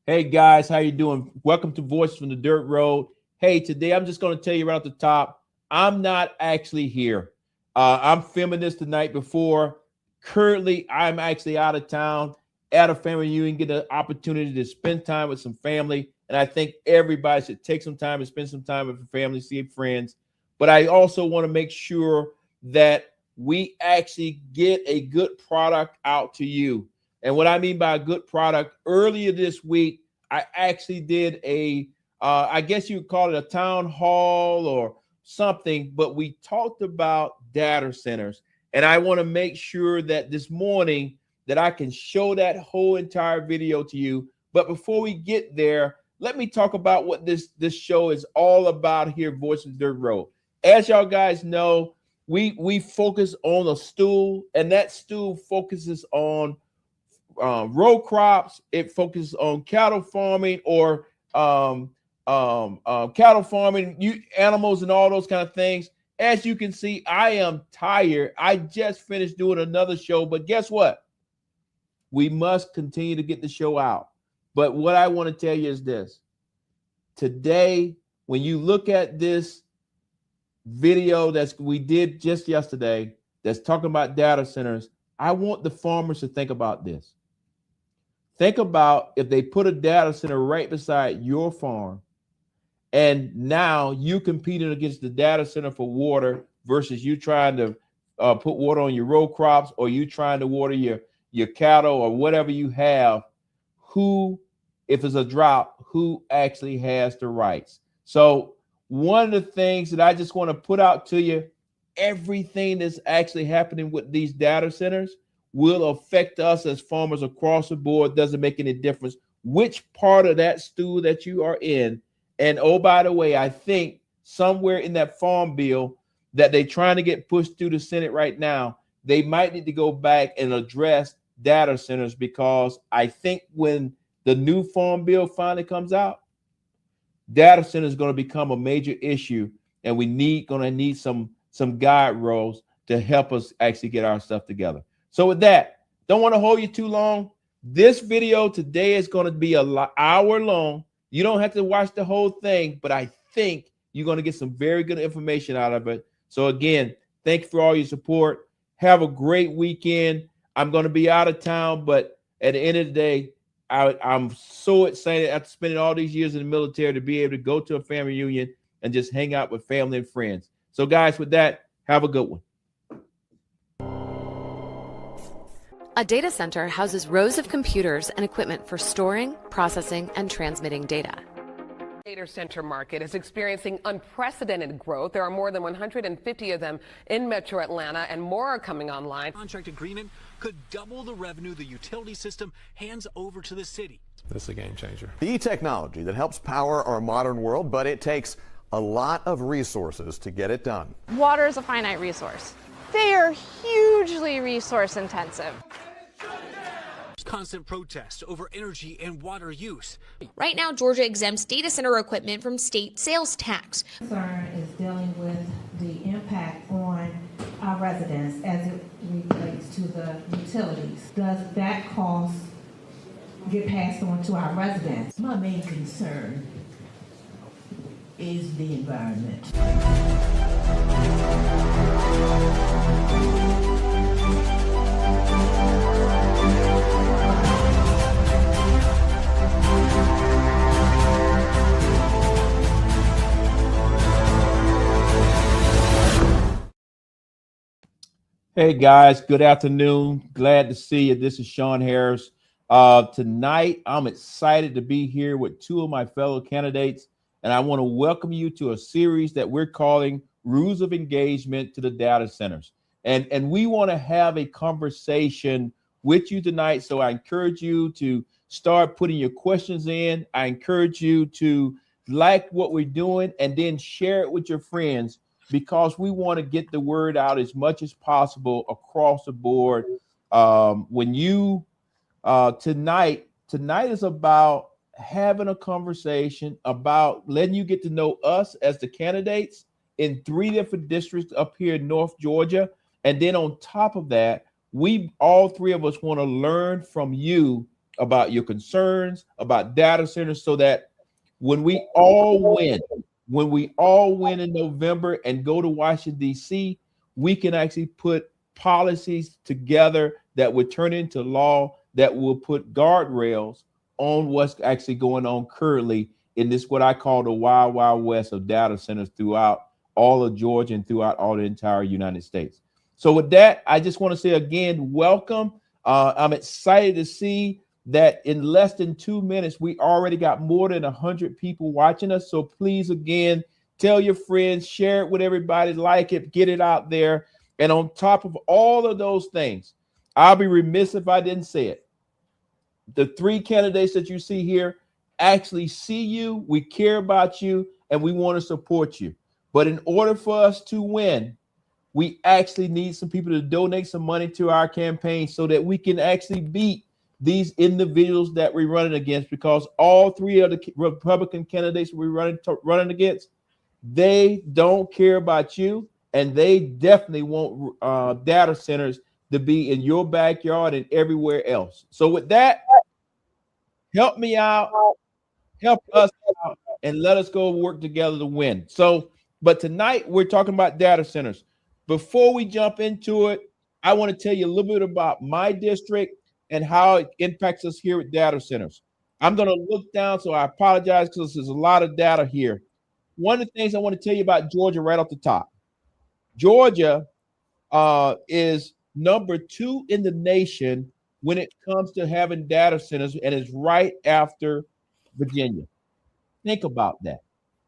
Hey guys, how you doing? Welcome to Voices from the Dirt Road. Hey, today I'm just going to tell you right off the top, I'm not actually here. I'm filming this the night before. Currently, I'm actually out of town at a family reunion, get an opportunity to spend time with some family. And I think everybody should take some time and spend some time with your family, see friends. But I also want to make sure that we actually get a good product out to you. And what I mean by a good product, earlier this week, I actually did I guess you would call it a town hall or something, but we talked about data centers. And I want to make sure that this morning that I can show that whole entire video to you. But before we get there, let me talk about what this show is all about here, Voice of Dirt Road. As y'all guys know, we focus on a stool, and that stool focuses on row crops. It focuses on cattle farming or cattle farming, animals, and all those kind of things. As you can see, I am tired. I just finished doing another show, but guess what? We must continue to get the show out. But what I want to tell you is this. Today, when you look at this video we did just yesterday that's talking about data centers, I want the farmers to think about this. Think about if they put a data center right beside your farm, and now you competing against the data center for water versus you trying to put water on your row crops, or you trying to water your cattle or whatever you have. Who, if it's a drought, who actually has the rights? So one of the things that I just want to put out to you, everything that's actually happening with these data centers will affect us as farmers across the board. Doesn't make any difference which part of that stool that you are in. And oh, by the way, I think somewhere in that farm bill that they're trying to get pushed through the Senate right now, they might need to go back and address data centers, because I think when the new farm bill finally comes out, data center is going to become a major issue, and going to need some guide rails to help us actually get our stuff together. So with that, don't want to hold you too long. This video today is going to be an hour long. You don't have to watch the whole thing, but I think you're going to get some very good information out of it. So again, thank you for all your support. Have a great weekend. I'm going to be out of town, but at the end of the day, I'm so excited after spending all these years in the military to be able to go to a family reunion and just hang out with family and friends. So guys, with that, have a good one. A data center houses rows of computers and equipment for storing, processing, and transmitting data. The data center market is experiencing unprecedented growth. There are more than 150 of them in Metro Atlanta, and more are coming online. Contract agreement could double the revenue the utility system hands over to the city. This is a game changer. The technology that helps power our modern world, but it takes a lot of resources to get it done. Water is a finite resource. They are hugely resource intensive. Constant protests over energy and water use. Right now, Georgia exempts data center equipment from state sales tax. Concern is dealing with the impact on our residents as it relates to the utilities. Does that cost get passed on to our residents? My main concern is the environment. Hey guys, good afternoon. Glad to see you. This is Sean Harris. Tonight, I'm excited to be here with two of my fellow candidates, and I want to welcome you to a series that we're calling Rules of Engagement to the Data Centers. And we want to have a conversation with you tonight, so I encourage you to start putting your questions in. I encourage you to like what we're doing and then share it with your friends, because we want to get the word out as much as possible across the board. When you tonight is about having a conversation about letting you get to know us as the candidates in 3 different districts up here in North Georgia. And then on top of that, all 3 of us want to learn from you about your concerns, about data centers, so that when we all win in November and go to Washington, D.C., we can actually put policies together that would turn into law, that will put guardrails on what's actually going on currently in this, what I call the wild, wild west of data centers throughout all of Georgia and throughout all the entire United States. So with that, I just want to say again, welcome. I'm excited to see that in less than 2 minutes, we already got more than 100 people watching us. So please, again, tell your friends, share it with everybody, like it, get it out there. And on top of all of those things, I'll be remiss if I didn't say it. The 3 candidates that you see here actually see you, we care about you, and we want to support you. But in order for us to win, we actually need some people to donate some money to our campaign so that we can actually beat these individuals that we're running against, because all 3 of the Republican candidates we're running against, they don't care about you, and they definitely want data centers to be in your backyard and everywhere else. So with that, help me out, help us out, and let us go work together to win. So, but tonight we're talking about data centers. Before we jump into it, I want to tell you a little bit about my district and how it impacts us here at data centers. I'm going to look down, so I apologize because there's a lot of data here. One of the things I want to tell you about Georgia right off the top. Georgia is number 2 in the nation when it comes to having data centers, and is right after Virginia. Think about that.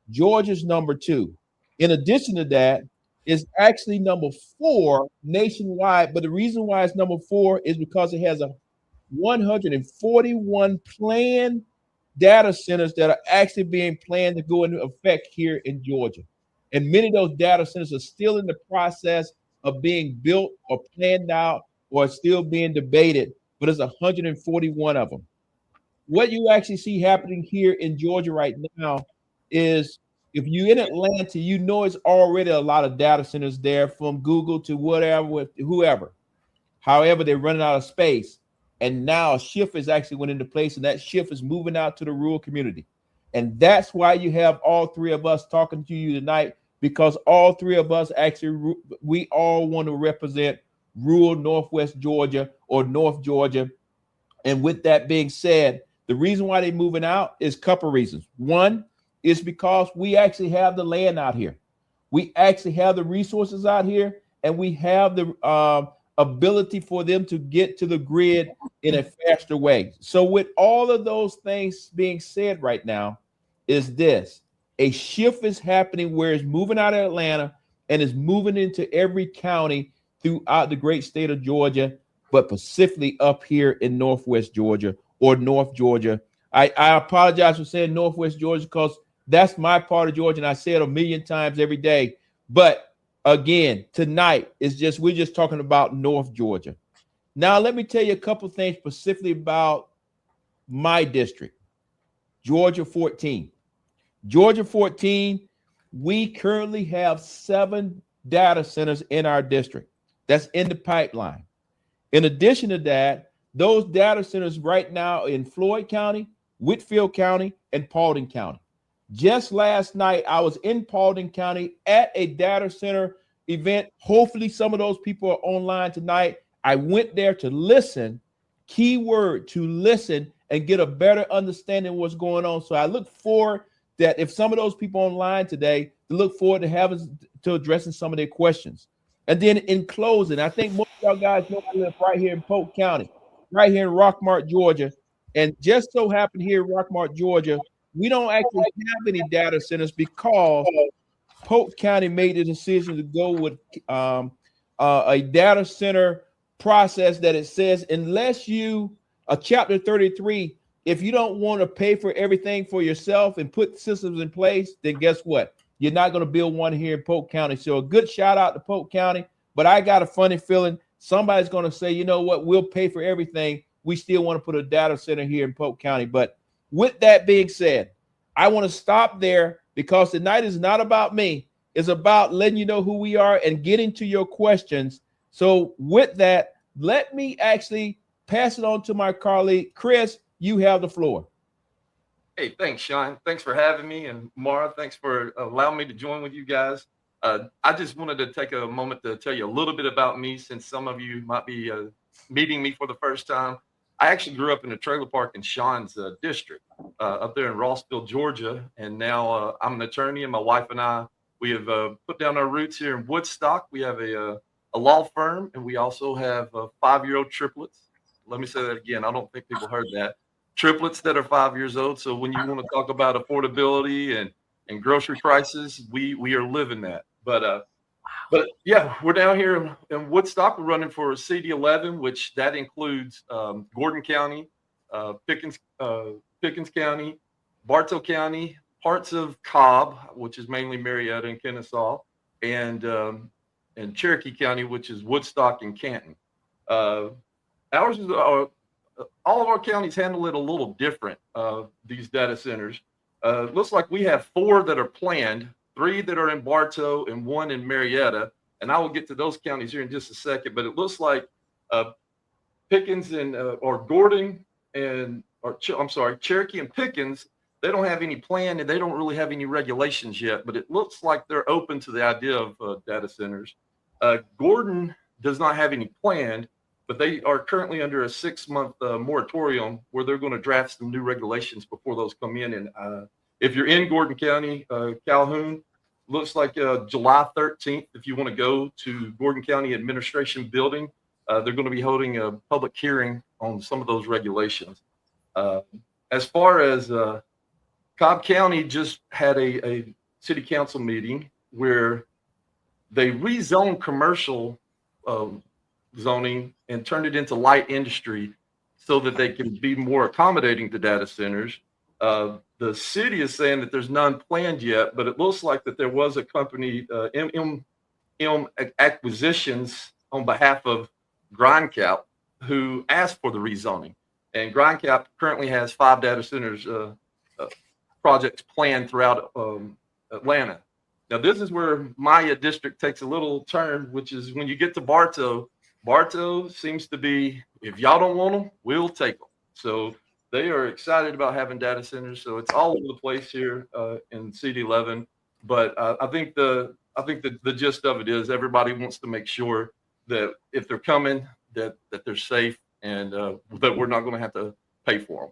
Georgia's number 2. In addition to that, is actually number 4 nationwide. But the reason why it's number 4 is because it has a 141 planned data centers that are actually being planned to go into effect here in Georgia. And many of those data centers are still in the process of being built or planned out or still being debated, but there's 141 of them. What you actually see happening here in Georgia right now is, if you're in Atlanta, you know it's already a lot of data centers there, from Google to whatever, whoever. However, they're running out of space. And now a shift is actually went into place, and that shift is moving out to the rural community. And that's why you have all 3 of us talking to you tonight, because all 3 of us actually, we all want to represent rural Northwest Georgia or North Georgia. And with that being said, the reason why they're moving out is a couple of reasons. One is because we actually have the land out here. We actually have the resources out here, and we have the ability for them to get to the grid in a faster way. So with all of those things being said right now, is this: a shift is happening where it's moving out of Atlanta and is moving into every county throughout the great state of Georgia, but specifically up here in Northwest Georgia or North Georgia. I apologize for saying Northwest Georgia, because that's my part of Georgia, and I say it a million times every day. But again, tonight is just, we're just talking about North Georgia. Now, let me tell you a couple of things specifically about my district, Georgia 14. Georgia 14, we currently have 7 data centers in our district that's in the pipeline. In addition to that, those data centers right now in Floyd County, Whitfield County, and Paulding County. Just last night, I was in Paulding County at a data center event. Hopefully some of those people are online tonight. I went there to listen, keyword to listen, and get a better understanding of what's going on. So I look forward that if some of those people online today, to look forward to addressing some of their questions. And then in closing, I think most of y'all guys know I live right here in Polk County, right here in Rockmart, Georgia. And just so happened here in Rockmart, Georgia, we don't actually have any data centers because Polk County made the decision to go with a data center process that it says, unless you, Chapter 33, if you don't want to pay for everything for yourself and put systems in place, then guess what? You're not going to build one here in Polk County. So a good shout out to Polk County. But I got a funny feeling somebody's going to say, you know what, we'll pay for everything. We still want to put a data center here in Polk County. But with that being said, I want to stop there, because tonight is not about me. It's about letting you know who we are and getting to your questions. So with that, let me actually pass it on to my colleague, Chris. You have the floor. Hey, thanks, Sean. Thanks for having me. And Mara, thanks for allowing me to join with you guys. I just wanted to take a moment to tell you a little bit about me, since some of you might be meeting me for the first time. I actually grew up in a trailer park in Sean's district up there in Rossville, Georgia. And now I'm an attorney, and my wife and I, we have put down our roots here in Woodstock. We have a law firm, and we also have 5-year-old triplets. Let me say that again. I don't think people heard that. Triplets that are 5 years old. So when you want to talk about affordability and grocery prices, we are living that. But yeah, we're down here in Woodstock. We're running for CD11, which that includes Gordon County, Pickens County, Bartow County, parts of Cobb, which is mainly Marietta and Kennesaw, and Cherokee County, which is Woodstock and Canton. Ours is all of our counties handle it a little different. These data centers. Looks like we have 4 that are planned, 3 that are in Bartow, and 1 in Marietta. And I will get to those counties here in just a second. But it looks like Pickens and or Gordon and Cherokee and Pickens, they don't have any plan, and they don't really have any regulations yet. But it looks like they're open to the idea of data centers. Gordon does not have any planned, but they are currently under a 6-month moratorium where they're going to draft some new regulations before those come in. And if you're in Gordon County, Calhoun, looks like July 13th, if you want to go to Gordon County Administration Building, they're going to be holding a public hearing on some of those regulations. As far as Cobb County just had a city council meeting where they rezoned commercial zoning and turned it into light industry so that they can be more accommodating to data centers. The city is saying that there's none planned yet, but it looks like that there was a company, M Acquisitions, on behalf of Grindcap, who asked for the rezoning. And Grindcap currently has 5 data centers projects planned throughout Atlanta. Now, this is where my district takes a little turn, which is when you get to Bartow. Bartow seems to be, if y'all don't want them, we'll take them. So they are excited about having data centers. So it's all over the place here in CD11. But I think the gist of it is everybody wants to make sure that if they're coming, that they're safe, and that we're not going to have to pay for them.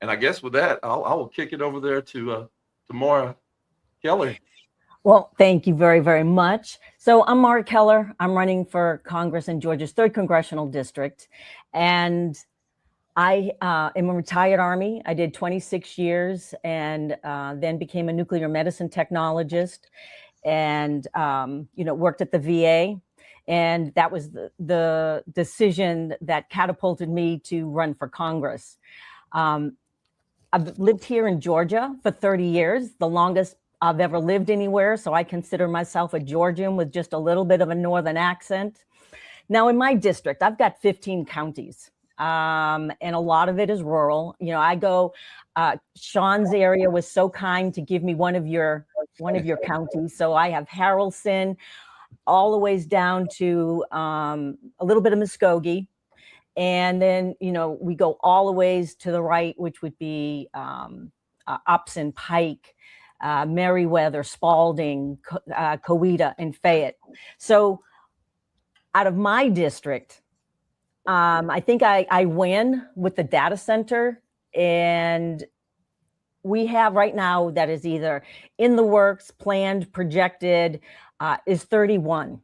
And I guess with that, I will kick it over there to Mara Keller. Well, thank you very, very much. So I'm Mara Keller. I'm running for Congress in Georgia's 3rd Congressional District. And I am a retired Army. I did 26 years and then became a nuclear medicine technologist and, worked at the VA. And that was the decision that catapulted me to run for Congress. I've lived here in Georgia for 30 years, the longest I've ever lived anywhere. So I consider myself a Georgian with just a little bit of a northern accent. Now in my district, I've got 15 counties. And a lot of it is rural. I go, Sean's area was so kind to give me one of your counties. So I have Haralson all the ways down to a little bit of Muskogee. And then, we go all the ways to the right, which would be Upson, Pike, Meriwether, Spalding, Coweta, and Fayette. So out of my district, I think I win with the data center, and we have right now that is either in the works, planned, projected, is 31.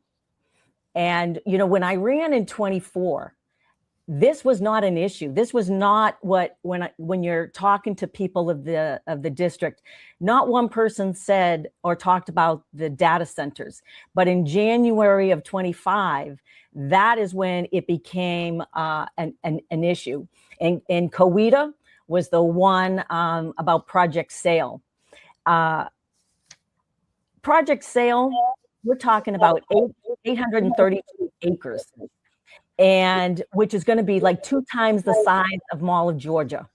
And, when I ran in 24, this was not an issue. This was not when you're talking to people of the district, not one person said or talked about the data centers. But in January of 25, that is when it became an issue. And Coweta was the one about Project Sail. Project Sail, we're talking about 832 acres. And which is going to be like 2 times the size of Mall of Georgia.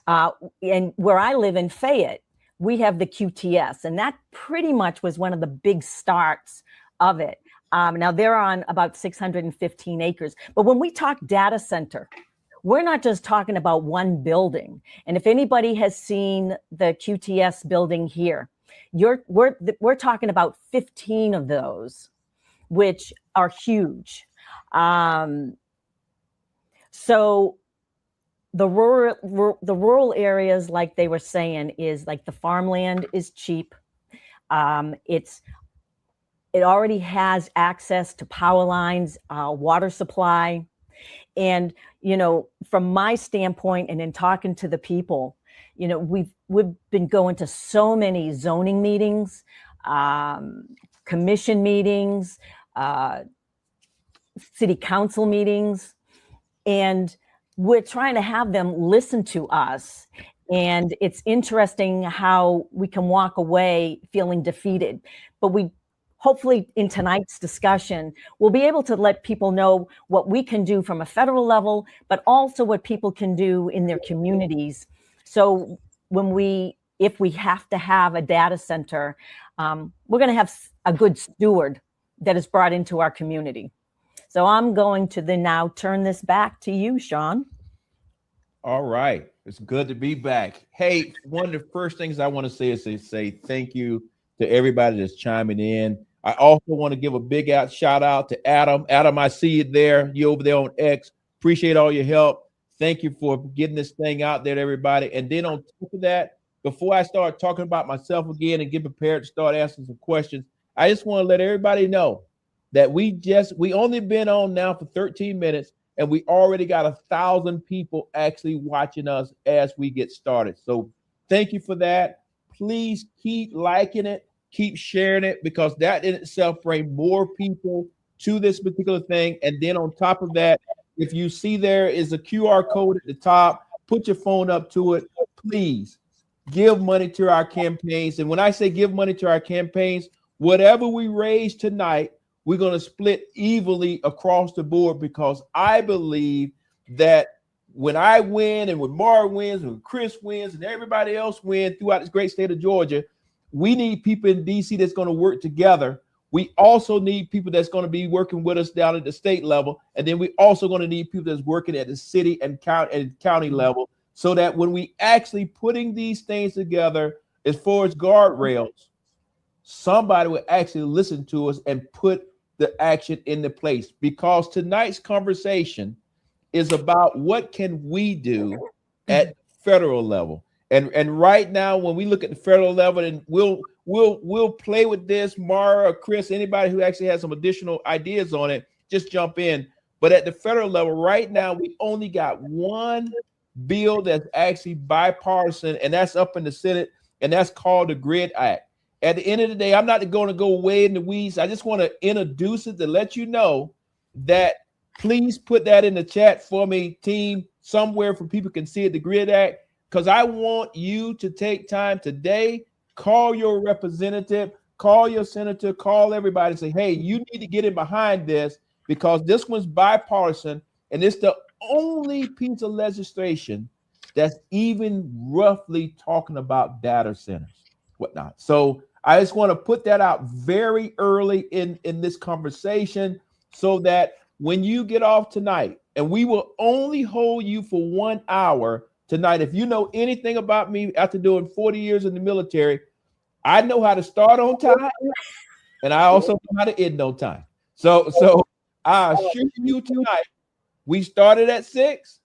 And where I live in Fayette, we have the QTS, and that pretty much was one of the big starts of it. Now they're on about 615 acres. But when we talk data center, we're not just talking about one building. And if anybody has seen the QTS building here, we're talking about 15 of those, which are huge. So the rural areas, like they were saying, is like the farmland is cheap. It already has access to power lines, water supply. And, you know, from my standpoint and in talking to the people, you know, we've been going to so many zoning meetings, commission meetings, city council meetings, and we're trying to have them listen to us. And it's interesting how we can walk away feeling defeated, but hopefully in tonight's discussion, we'll be able to let people know what we can do from a federal level, but also what people can do in their communities. So if we have to have a data center, we're going to have a good steward that is brought into our community. So I'm going to then now turn this back to you, Sean. All right. It's good to be back. Hey, one of the first things I want to say is to say thank you to everybody that's chiming in. I also want to give a big shout out to Adam. Adam, I see you there. You over there on X. Appreciate all your help. Thank you for getting this thing out there to everybody. And then on top of that, before I start talking about myself again and get prepared to start asking some questions, I just want to let everybody know that we only been on now for 13 minutes and we already got 1,000 people actually watching us as we get started. So thank you for that. Please keep liking it. Keep sharing it, because that in itself brings more people to this particular thing. And then on top of that, if you see there is a QR code at the top, put your phone up to it. Please give money to our campaigns. And when I say give money to our campaigns, whatever we raise tonight, we're going to split evenly across the board, because I believe that when I win and when Mara wins and when Chris wins and everybody else wins throughout this great state of Georgia, we need people in DC that's going to work together. We also need people that's going to be working with us down at the state level. And then we also going to need people that's working at the city and county level, so that when we actually putting these things together, as far as guardrails, somebody will actually listen to us and put the action into place. Because tonight's conversation is about what can we do at federal level. And right now, when we look at the federal level, and we'll play with this, Mara or Chris, anybody who actually has some additional ideas on it, just jump in. But at the federal level, right now, we only got one bill that's actually bipartisan, and that's up in the Senate, and that's called the GRID Act. At the end of the day, I'm not going to go way in the weeds. I just want to introduce it to let you know that please put that in the chat for me, team, somewhere for people can see it, the GRID Act. Because I want you to take time today, call your representative, call your senator, call everybody and say, hey, you need to get in behind this, because this one's bipartisan, and it's the only piece of legislation that's even roughly talking about data centers, whatnot. So I just want to put that out very early in this conversation, so that when you get off tonight, and we will only hold you for 1 hour tonight. If you know anything about me after doing 40 years in the military, I know how to start on time, and I also know how to end on time. So I assure you tonight, we started at 6,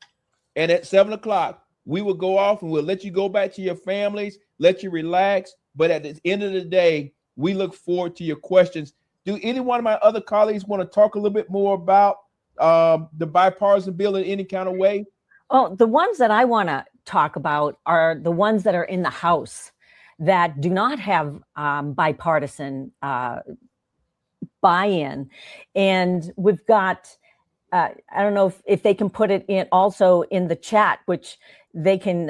and at 7 o'clock, we will go off and we'll let you go back to your families, let you relax. But at the end of the day, we look forward to your questions. Do any one of my other colleagues want to talk a little bit more about the bipartisan bill in any kind of way? Oh, the ones that I want to talk about are the ones that are in the House that do not have bipartisan buy-in. And we've got, I don't know if they can put it in also in the chat, which they can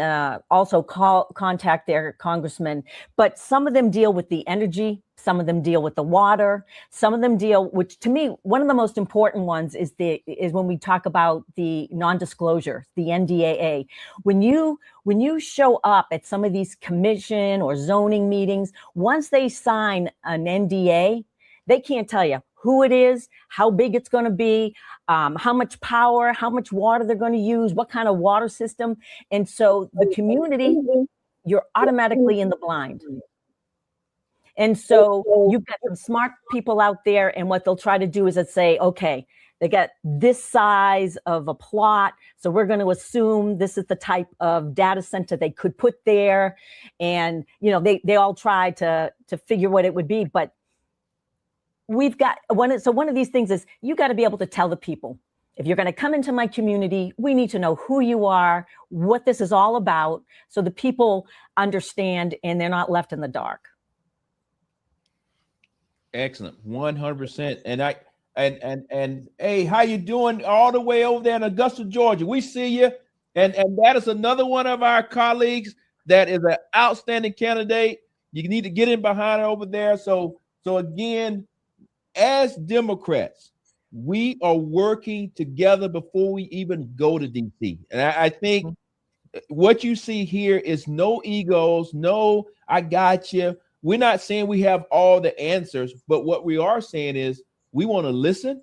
also contact their congressman. But some of them deal with the energy, some of them deal with the water, some of them deal, which to me, one of the most important ones is when we talk about the non-disclosure, the NDAA. When you show up at some of these commission or zoning meetings, once they sign an NDA, they can't tell you who it is, how big it's going to be, how much power, how much water they're going to use, what kind of water system. And so the community, you're automatically in the blind. And so you've got some smart people out there, and what they'll try to do is say, okay, they got this size of a plot, so we're going to assume this is the type of data center they could put there. And, you know, they all try to figure what it would be. But we've got one of these things is you got to be able to tell the people, if you're going to come into my community, we need to know who you are, what this is all about, so the people understand and they're not left in the dark. Excellent. 100%. And hey, how you doing all the way over there in Augusta, Georgia? We see you. And that is another one of our colleagues that is an outstanding candidate. You need to get in behind her over there. So again, as Democrats, we are working together before we even go to DC. And I think what you see here is no egos, no, I got you. We're not saying we have all the answers, but what we are saying is we want to listen.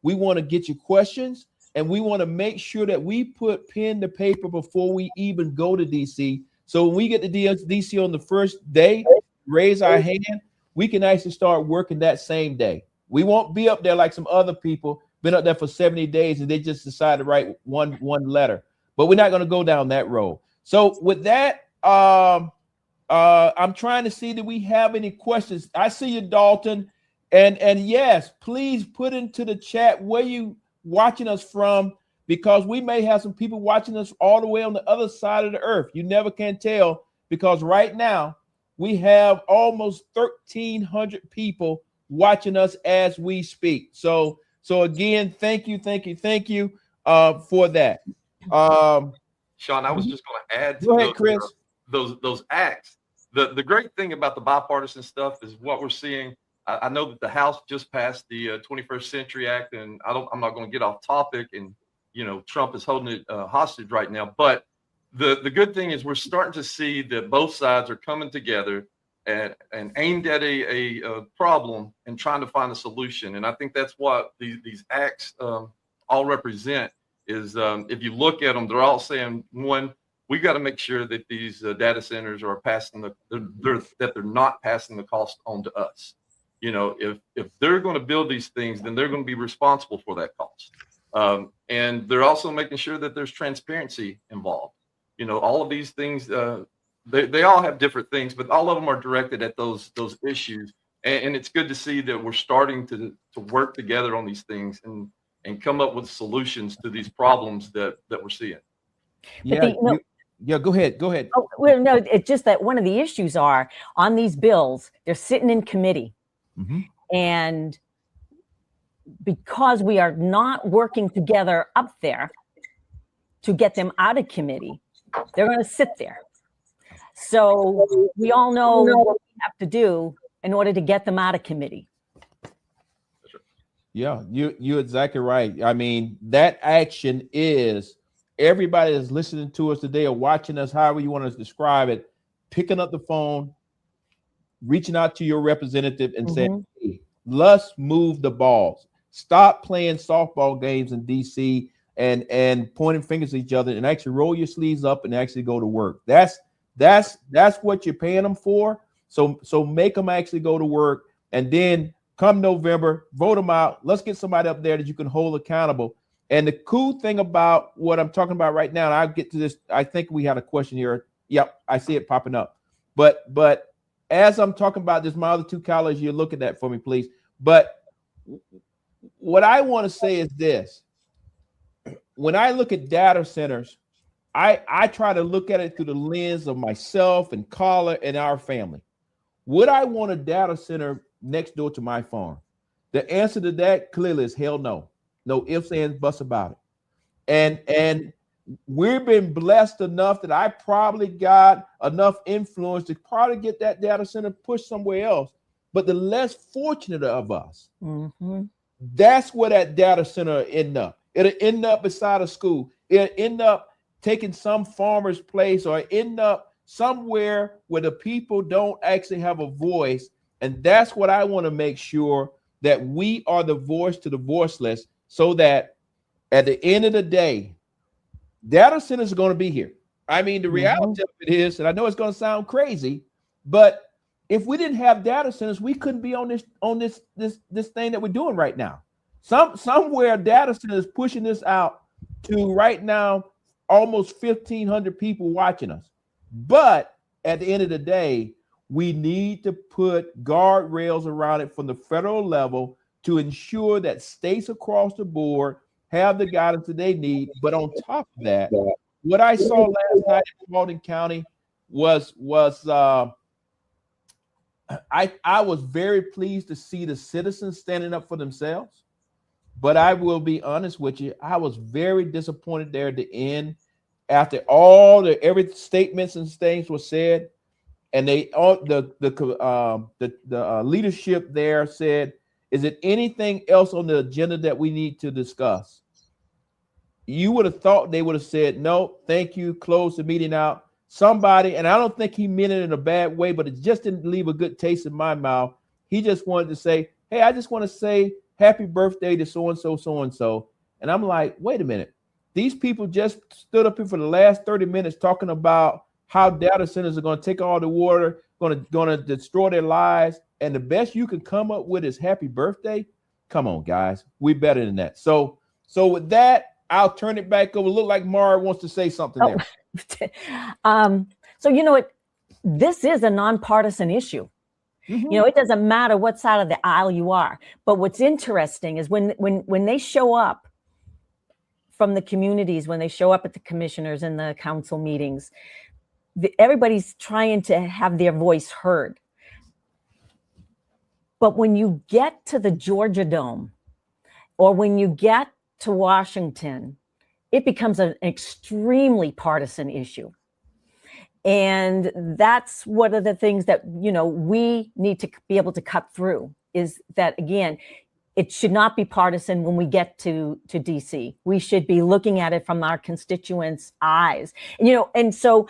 We want to get your questions, and we want to make sure that we put pen to paper before we even go to DC. So when we get to DC on the first day, raise our hand, we can actually start working that same day. We won't be up there like some other people been up there for 70 days and they just decided to write one letter. But we're not going to go down that road. So with that, I'm trying to see, do we have any questions? I see you, Dalton. And yes, please put into the chat where you watching us from, because we may have some people watching us all the way on the other side of the earth. You never can tell, because right now we have almost 1,300 people watching us as we speak. So again, thank you for that. Sean, I was just going to add to go ahead, Chris. Those acts. The great thing about the bipartisan stuff is what we're seeing. I know that the House just passed the 21st Century Act, and I'm not going to get off topic, and Trump is holding it hostage right now. But the good thing is we're starting to see that both sides are coming together and aimed at a problem and trying to find a solution. And I think that's what these acts all represent. Is if you look at them, they're all saying, one, we got to make sure that these data centers are passing they're not passing the cost on to us. If they're going to build these things, then they're going to be responsible for that cost. And they're also making sure that there's transparency involved. All of these things, they all have different things, but all of them are directed at those issues. And it's good to see that we're starting to work together on these things and come up with solutions to these problems that we're seeing. Go ahead. Oh, well, no, it's just that one of the issues are on these bills, they're sitting in committee. Mm-hmm. And because we are not working together up there to get them out of committee, they're going to sit there. So we all know what we have to do in order to get them out of committee. Yeah, you're exactly right. I mean, that action is everybody that's listening to us today or watching us, however you want to describe it, picking up the phone, reaching out to your representative and saying, hey, let's move the balls. Stop playing softball games in DC and pointing fingers at each other, and actually roll your sleeves up and actually go to work. That's what you're paying them for. So make them actually go to work, and then come November, vote them out. Let's get somebody up there that you can hold accountable. And the cool thing about what I'm talking about right now, and I'll get to this, I think we had a question here. Yep, I see it popping up. But as I'm talking about this, my other two colleagues, you look at that for me, please. But what I want to say is this. When I look at data centers, I try to look at it through the lens of myself and Carla and our family. Would I want a data center next door to my farm? The answer to that clearly is hell no. No ifs, ands, buts about it. And we've been blessed enough that I probably got enough influence to probably get that data center pushed somewhere else. But the less fortunate of us, that's where that data center end up. It'll end up beside a school. It'll end up taking some farmer's place, or end up somewhere where the people don't actually have a voice. And that's what I want to make sure that we are the voice to the voiceless, so that at the end of the day, data centers are going to be here. I mean, the reality of it is, and I know it's going to sound crazy, but if we didn't have data centers, we couldn't be on this thing that we're doing right now. Somewhere data centers pushing this out to right now almost 1,500 people watching us. But at the end of the day, we need to put guardrails around it from the federal level to ensure that states across the board have the guidance that they need. But on top of that, what I saw last night in Paulding County was I was very pleased to see the citizens standing up for themselves. But I will be honest with you, I was very disappointed there at the end, after all every statements and things were said, and the leadership there said, "Is it anything else on the agenda that we need to discuss?" You would have thought they would have said, "No, thank you, close the meeting out." Somebody, and I don't think he meant it in a bad way, but it just didn't leave a good taste in my mouth. He just wanted to say, "Hey, I just want to say happy birthday to so-and-so, so-and-so." And I'm like, wait a minute. These people just stood up here for the last 30 minutes talking about how data centers are going to take all the water, going to destroy their lives. And the best you can come up with is happy birthday. Come on, guys. We're better than that. So with that, I'll turn it back over. Look like Mara wants to say something there. So you know what? This is a nonpartisan issue. You know, it doesn't matter what side of the aisle you are. But what's interesting is when they show up from the communities, when they show up at the commissioners and the council meetings, everybody's trying to have their voice heard. But when you get to the Georgia Dome, or when you get to Washington, it becomes an extremely partisan issue. And that's one of the things that, you know, we need to be able to cut through, is that, again, it should not be partisan when we get to DC. We should be looking at it from our constituents' eyes. And, you know, and so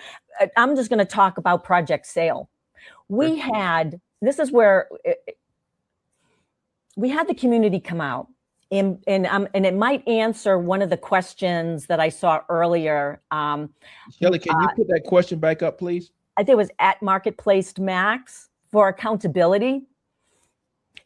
I'm just going to talk about Project Sail. We had the community come out. And it might answer one of the questions that I saw earlier. Shelly, can you put that question back up, please? I think it was at Marketplace Max for accountability.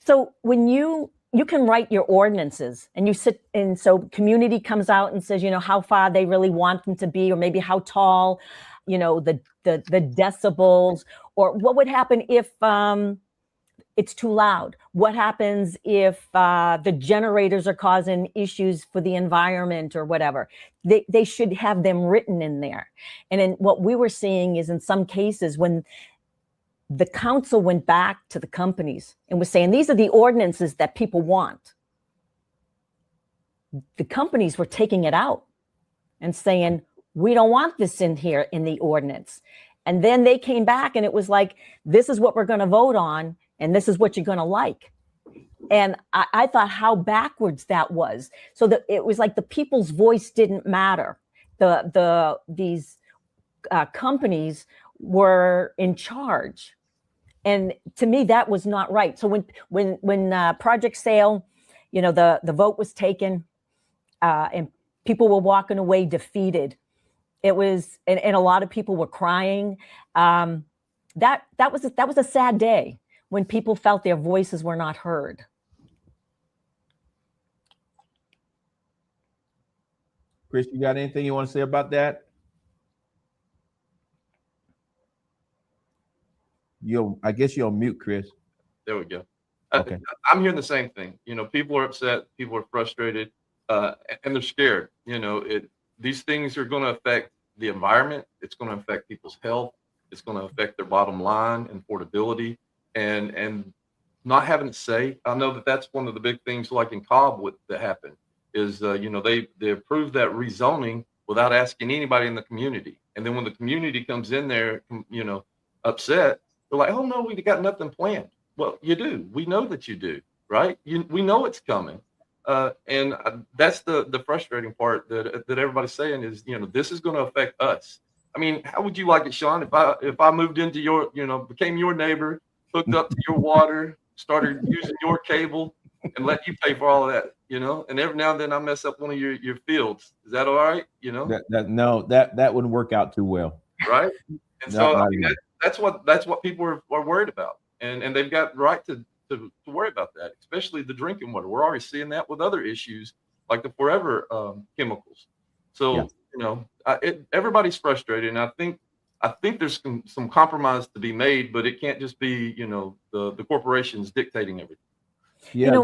So when you can write your ordinances, and you sit, and so community comes out and says, you know, how far they really want them to be, or maybe how tall, you know, the decibels, or what would happen if it's too loud? What happens if the generators are causing issues for the environment or whatever? They should have them written in there. And then what we were seeing is, in some cases, when the council went back to the companies and was saying, these are the ordinances that people want, the companies were taking it out and saying, we don't want this in here in the ordinance. And then they came back and it was like, this is what we're going to vote on, and this is what you're going to like. And I thought how backwards that was. So that it was like the people's voice didn't matter. These companies were in charge. And to me, that was not right. So when Project Sail, you know, the vote was taken, and people were walking away defeated. It was, and a lot of people were crying. That was a sad day when people felt their voices were not heard. Chris, you got anything you want to say about that? I guess you're on mute, Chris. There we go. Okay. I'm hearing the same thing. You know, people are upset, people are frustrated, and they're scared. You know, these things are going to affect the environment. It's going to affect people's health. It's going to affect their bottom line and affordability, and not having to say. I know that's one of the big things, like in Cobb, that happened is, you know, they approved that rezoning without asking anybody in the community. And then when the community comes in there, you know, upset, they're like, oh no, we got nothing planned. Well, you do. We know that you do, right? We know it's coming. And that's the frustrating part that everybody's saying is, you know, this is going to affect us. I mean, how would you like it, Sean, if I moved into your, you know, became your neighbor, hooked up to your water, started using your cable, and let you pay for all of that, and every now and then I mess up one of your fields. Is that all right? That wouldn't work out too well. Right. And so I mean, that's what people are worried about. And they've got right to worry about that, especially the drinking water. We're already seeing that with other issues like the forever chemicals. So, everybody's frustrated. And I think there's some compromise to be made, but it can't just be, the corporations dictating everything. Yeah.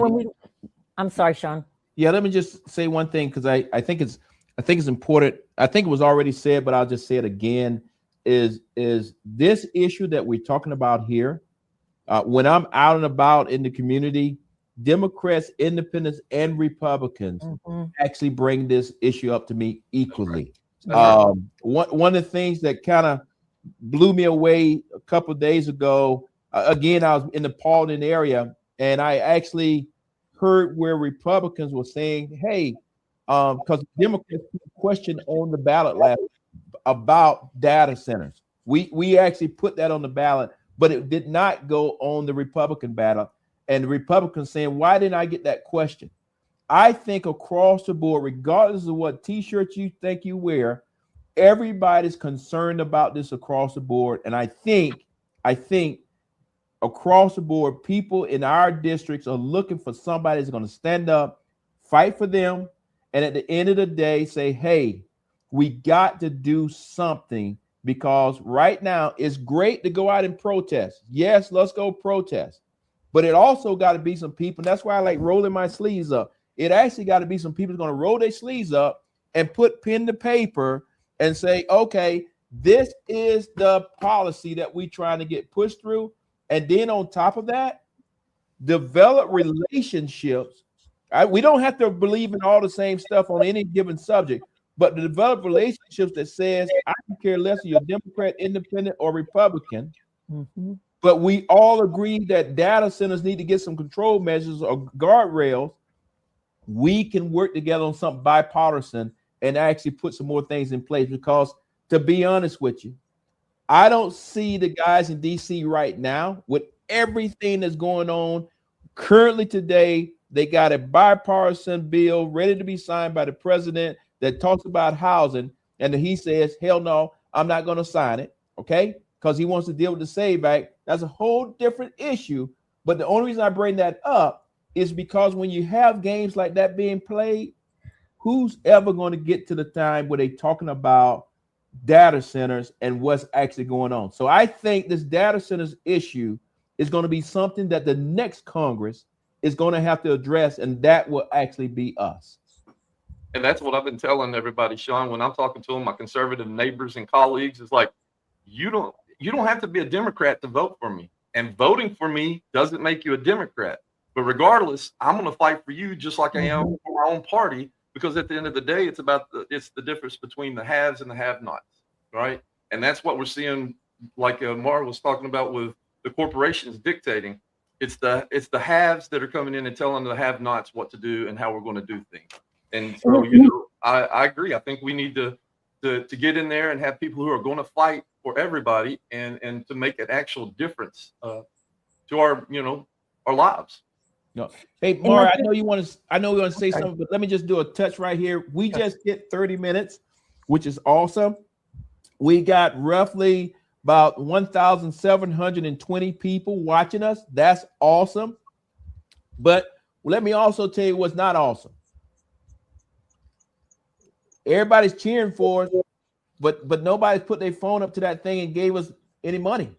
I'm sorry, Sean. Yeah. Let me just say one thing, because I think it's important. I think it was already said, but I'll just say it again, is this issue that we're talking about here. When I'm out and about in the community, Democrats, independents, and Republicans actually bring this issue up to me equally. One of the things that kind of blew me away a couple of days ago, again, I was in the Paulding area, and I actually heard where Republicans were saying, hey, because Democrats put a question on the ballot last about data centers. We actually put that on the ballot, but it did not go on the Republican ballot. And the Republicans saying, why didn't I get that question? I think across the board, regardless of what T-shirt you think you wear, everybody's concerned about this across the board. And I think across the board, people in our districts are looking for somebody that's going to stand up, fight for them, and at the end of the day say, hey, we got to do something, because right now it's great to go out and protest. Yes, let's go protest. But it also got to be some people. That's why I like rolling my sleeves up. It actually got to be some people going to roll their sleeves up and put pen to paper and say, okay, this is the policy that we're trying to get pushed through. And then on top of that, develop relationships. We don't have to believe in all the same stuff on any given subject, but to develop relationships that says, I don't care less if you're Democrat, independent, or Republican. But we all agree that data centers need to get some control measures or guardrails. We can work together on something bipartisan and actually put some more things in place, because to be honest with you, I don't see the guys in DC right now with everything that's going on currently today. They got a bipartisan bill ready to be signed by the president that talks about housing. And he says, hell no, I'm not going to sign it. Okay. Because he wants to deal with the SAVE Act. That's a whole different issue. But the only reason I bring that up is because when you have games like that being played, who's ever going to get to the time where they're talking about data centers and what's actually going on? So I think this data centers issue is going to be something that the next Congress is going to have to address, and that will actually be us. And that's what I've been telling everybody, Sean, when I'm talking to them, my conservative neighbors and colleagues, is like, you don't have to be a Democrat to vote for me. And voting for me doesn't make you a Democrat. But regardless, I'm going to fight for you just like I am for my own party, because at the end of the day, it's the difference between the haves and the have-nots, right? And that's what we're seeing, like Mara was talking about with the corporations dictating. It's the haves that are coming in and telling the have-nots what to do and how we're going to do things. And so, I agree. I think we need to get in there and have people who are going to fight for everybody and to make an actual difference to our lives. No. Hey, Mara, I know we want to say something, but let me just do a touch right here. We just hit 30 minutes, which is awesome. We got roughly about 1,720 people watching us. That's awesome. But let me also tell you what's not awesome. Everybody's cheering for us, but nobody's put their phone up to that thing and gave us any money.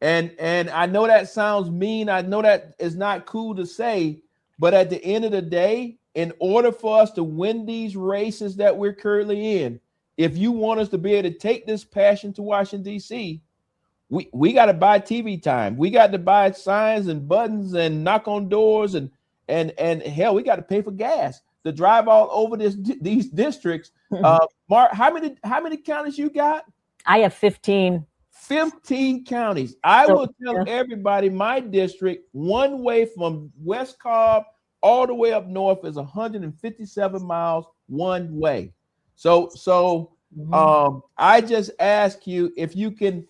And I know that sounds mean. I know that is not cool to say, but at the end of the day, in order for us to win these races that we're currently in, if you want us to be able to take this passion to Washington, D.C., we got to buy TV time. We got to buy signs and buttons and knock on doors and hell, we got to pay for gas to drive all over these districts. Mark, how many counties you got? I have 15. 15 counties. I will tell everybody my district, one way from West Cobb all the way up north, is 157 miles one way. So I just ask you if you can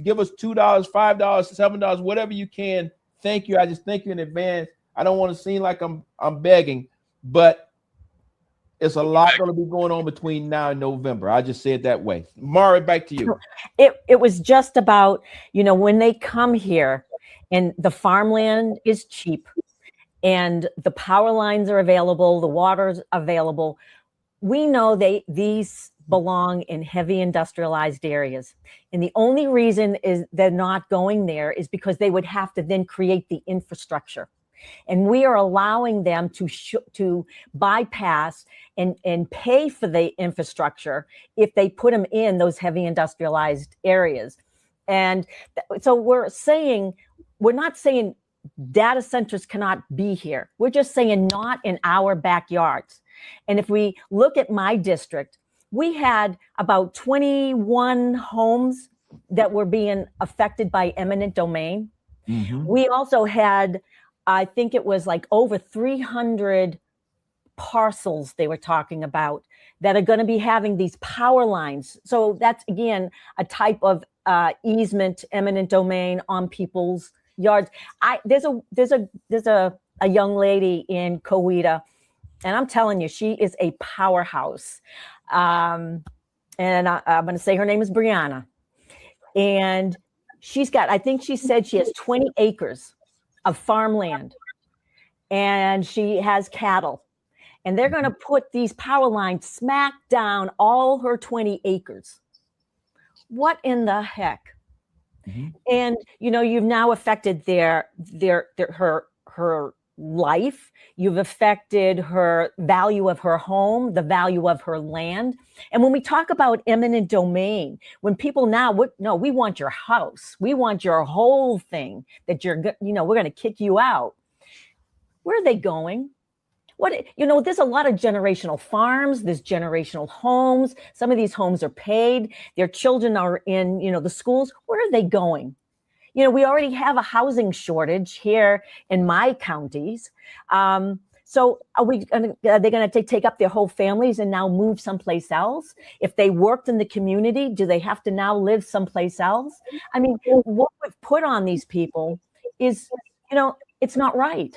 give us $2, $5, $7, whatever you can. Thank you. I just thank you in advance. I don't want to seem like I'm begging, but it's a lot going to be going on between now and November. I just say it that way. Mari, back to you. It was just about, when they come here and the farmland is cheap and the power lines are available, the water's available. We know these belong in heavy industrialized areas. And the only reason is they're not going there is because they would have to then create the infrastructure. And we are allowing them to bypass and pay for the infrastructure if they put them in those heavy industrialized areas. And so we're not saying data centers cannot be here. We're just saying not in our backyards. And if we look at my district, we had about 21 homes that were being affected by eminent domain. Mm-hmm. We also had, I think it was like over 300 parcels they were talking about that are going to be having these power lines. So that's, again, a type of easement, eminent domain on people's yards. There's a young lady in Coweta, and I'm telling you, she is a powerhouse. And I'm going to say her name is Brianna. And she's got, I think she said she has 20 acres of farmland, and she has cattle, and they're going to put these power lines smack down all her 20 acres. What in the heck? Mm-hmm. And you've now affected her life. You've affected her value of her home, the value of her land. And when we talk about eminent domain, when people now, we want your house, we want your whole thing, that we're going to kick you out. Where are they going? There's a lot of generational farms, there's generational homes. Some of these homes are paid. Their children are in, the schools. Where are they going? We already have a housing shortage here in my counties. So are they going to take up their whole families and now move someplace else? If they worked in the community, do they have to now live someplace else? I mean, what we've put on these people is, it's not right.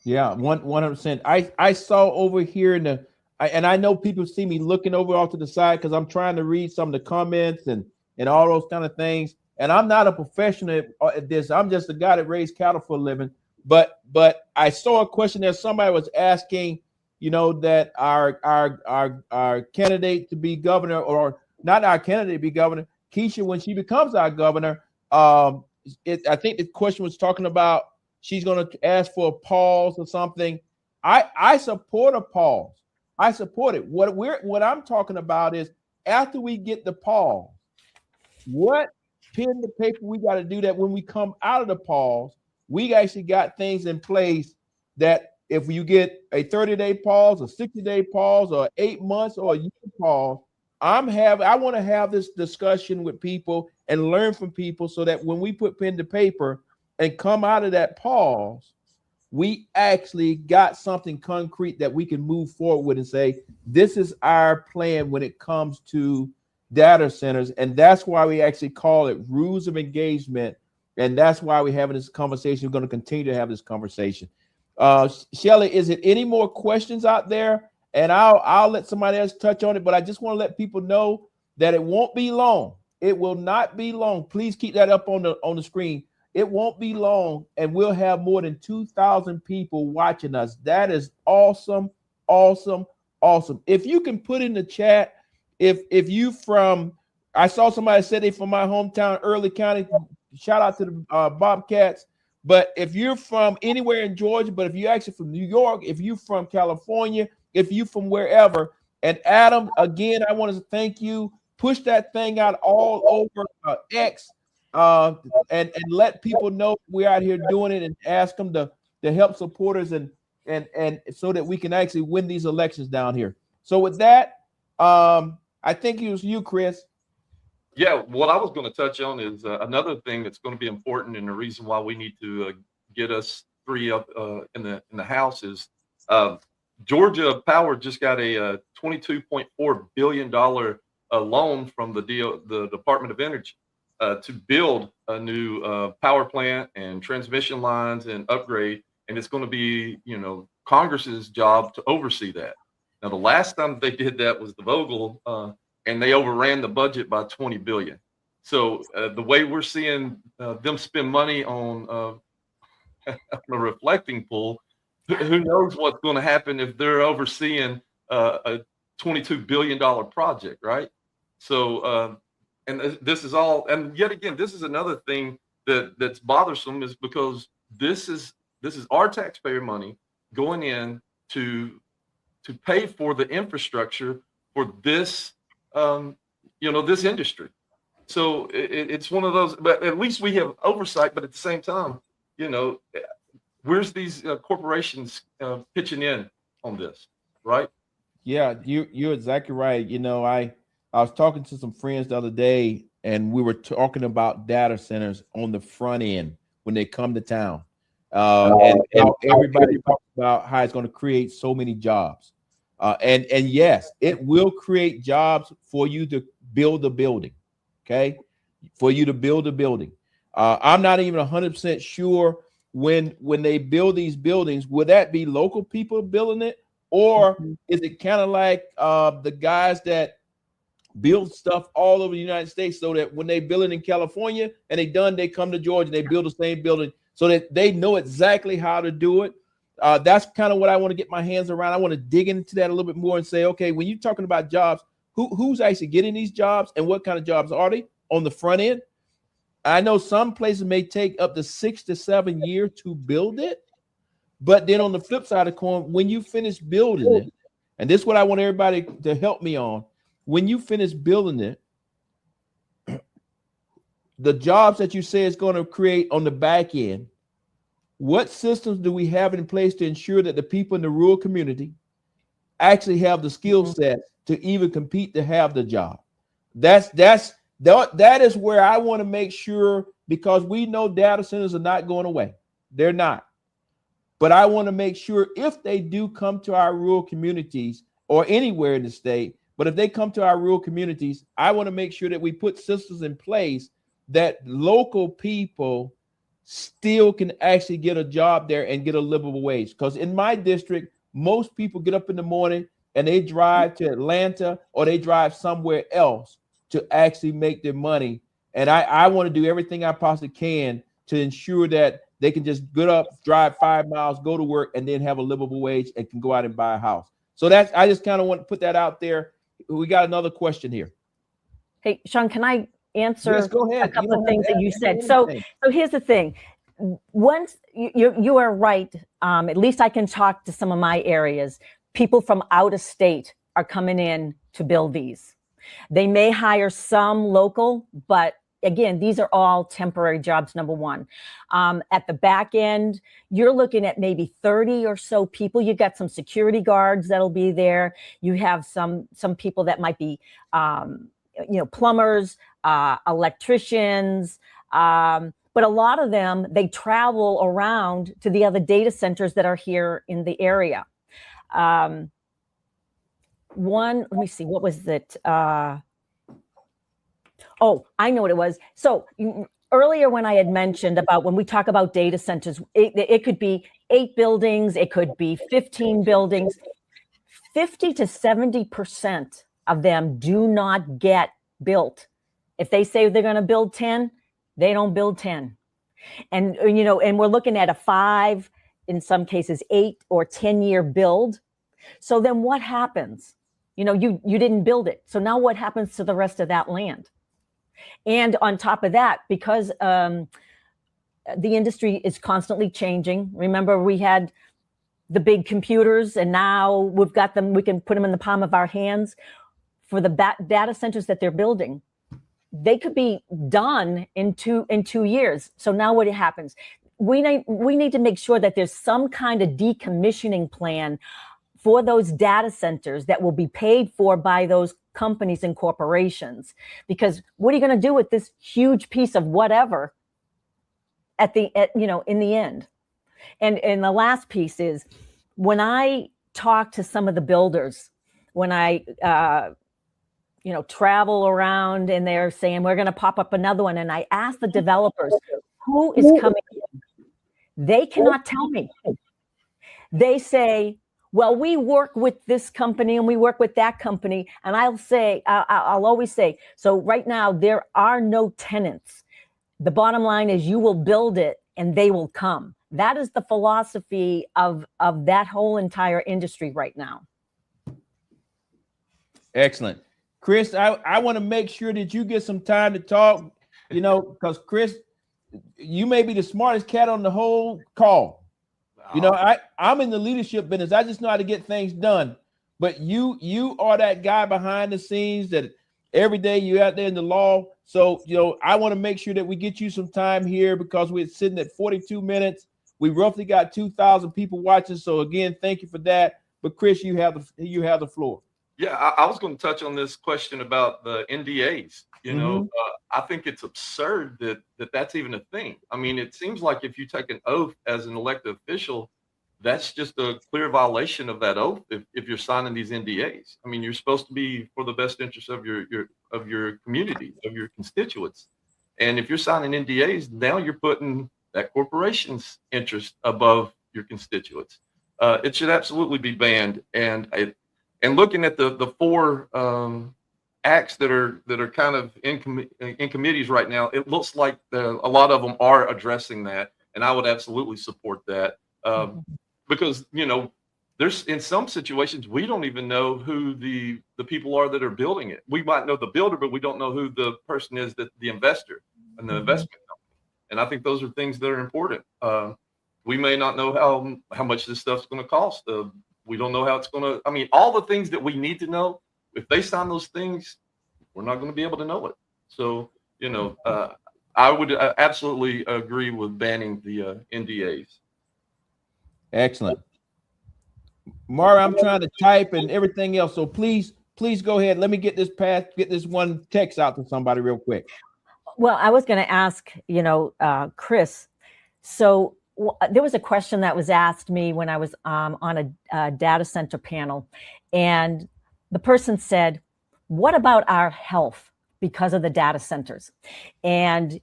Yeah, 100%. I saw over here and I know people see me looking over off to the side because I'm trying to read some of the comments and all those kind of things. And I'm not a professional at this. I'm just a guy that raised cattle for a living. But I saw a question there. Somebody was asking, that our candidate to be governor, or not our candidate to be governor, Keisha, when she becomes our governor, I think the question was talking about she's going to ask for a pause or something. I support a pause. I support it. What I'm talking about is after we get the pause, what pen to paper we got to do that when we come out of the pause, we actually got things in place that if you get a 30-day pause, a 60-day pause, or 8 months or a year pause, I want to have this discussion with people and learn from people so that when we put pen to paper and come out of that pause, we actually got something concrete that we can move forward with and say, this is our plan when it comes to data centers. And that's why we actually call it rules of engagement. And that's why we're having this conversation. We're going to continue to have this conversation. Shelly, is it any more questions out there? And I'll let somebody else touch on it, but I just want to let people know that it won't be long. It will not be long. Please keep that up on the screen. It won't be long, and we'll have more than 2,000 people watching us. That is awesome, awesome, awesome. If you can put in the chat, if you from, I saw somebody said they from my hometown, Early County. Shout out to the Bobcats. But if you're from anywhere in Georgia, but if you're actually from New York, if you're from California, if you're from wherever, and Adam, again, I want to thank you. Push that thing out all over X. And let people know we're out here doing it, and ask them to help supporters and so that we can actually win these elections down here. So with that, I think it was you, Chris. Yeah, what I was going to touch on is another thing that's going to be important, and the reason why we need to get us three up in the House is Georgia Power just got a $22.4 billion loan from the Department of Energy. to build a new power plant and transmission lines and upgrade. And it's going to be, Congress's job to oversee that. Now, the last time they did that was the Vogel, and they overran the budget by $20 billion. So the way we're seeing them spend money on a reflecting pool, who knows what's going to happen if they're overseeing a $22 billion project, right? So, and this is all, and yet again, this is another thing that's bothersome, is because this is our taxpayer money going in to pay for the infrastructure for this, this industry. So it's one of those, but at least we have oversight. But at the same time, where's these corporations pitching in on this, right? Yeah, you're exactly right. I was talking to some friends the other day, and we were talking about data centers on the front end when they come to town. And everybody talks about how it's going to create so many jobs. And yes, it will create jobs for you to build a building. Okay, for you to build a building. I'm not even 100% sure when they build these buildings, will that be local people building it, or is it kind of like the guys that build stuff all over the United States, so that when they build it in California and they come to Georgia and they build the same building so that they know exactly how to do it? That's kind of what I want to get my hands around. I want to dig into that a little bit more and say, okay, when you're talking about jobs, who's actually getting these jobs and what kind of jobs are they on the front end? I know some places may take up to 6 to 7 years to build it, but then on the flip side of the coin, when you finish building it, and this is what I want everybody to help me on, when you finish building it, the jobs that you say it's going to create on the back end, what systems do we have in place to ensure that the people in the rural community actually have the skill set to even compete to have the job? That is where I want to make sure, because we know data centers are not going away. They're not. But I want to make sure if they do come to our rural communities or anywhere in the state, but if they come to our rural communities, I want to make sure that we put systems in place that local people still can actually get a job there and get a livable wage. Because in my district, most people get up in the morning and they drive to Atlanta or they drive somewhere else to actually make their money. And I want to do everything I possibly can to ensure that they can just get up, drive 5 miles, go to work, and then have a livable wage and can go out and buy a house. So I just kind of want to put that out there. We got another question here. Hey, Sean, can I answer a couple of things that you said? So here's the thing. Once you are right, at least I can talk to some of my areas. People from out of state are coming in to build these. They may hire some local, but again, these are all temporary jobs, number one. At the back end, you're looking at maybe 30 or so people. You've got some security guards that'll be there. You have some people that might be, plumbers, electricians, but a lot of them, they travel around to the other data centers that are here in the area. Let me see, what was it? I know what it was. So earlier when I had mentioned about when we talk about data centers, it could be 8 buildings, it could be 15 buildings. 50 to 70% of them do not get built. If they say they're going to build 10, they don't build 10. And, and we're looking at a 5, in some cases 8 or 10 year build. So then what happens? You didn't build it. So now what happens to the rest of that land? And on top of that, because the industry is constantly changing. Remember, we had the big computers, and now we've got them. We can put them in the palm of our hands. For the data centers that they're building, they could be done in two years. So now what happens? We need to make sure that there's some kind of decommissioning plan for those data centers that will be paid for by those companies and corporations. Because what are you going to do with this huge piece of whatever in the end? And the last piece is, when I talk to some of the builders, when I travel around and they're saying, we're going to pop up another one. And I asked the developers, who is coming in? They cannot tell me. They say, well, we work with this company and we work with that company. And I'll always say, so right now there are no tenants. The bottom line is you will build it and they will come. That is the philosophy of that whole entire industry right now. Excellent. Chris, I want to make sure that you get some time to talk, because Chris, you may be the smartest cat on the whole call. I'm in the leadership business. I just know how to get things done. But you are that guy behind the scenes that every day you're out there in the law. So, I want to make sure that we get you some time here because we're sitting at 42 minutes. We roughly got 2,000 people watching. So again, thank you for that. But Chris, you have the floor. Yeah, I was going to touch on this question about the NDAs. I think it's absurd that that's even a thing. I mean, it seems like if you take an oath as an elected official, that's just a clear violation of that oath. If you're signing these NDAs, I mean, you're supposed to be for the best interest of your community, of your constituents. And if you're signing NDAs, now you're putting that corporation's interest above your constituents. It should absolutely be banned. And looking at the four acts that are kind of in committees right now, it looks like a lot of them are addressing that, and I would absolutely support that because there's in some situations we don't even know who the people are that are building it. We might know the builder, but we don't know who the person is, that the investor and the investment company. And I think those are things that are important. We may not know how much this stuff's going to cost. We don't know how it's going to. I mean, all the things that we need to know. If they sign those things, we're not going to be able to know it. So, I would absolutely agree with banning the NDAs. Excellent. Mara, I'm trying to type and everything else. So please go ahead. Let me get this one text out to somebody real quick. Well, I was going to ask, Chris, so there was a question that was asked me when I was on a data center panel, and the person said, what about our health because of the data centers? And,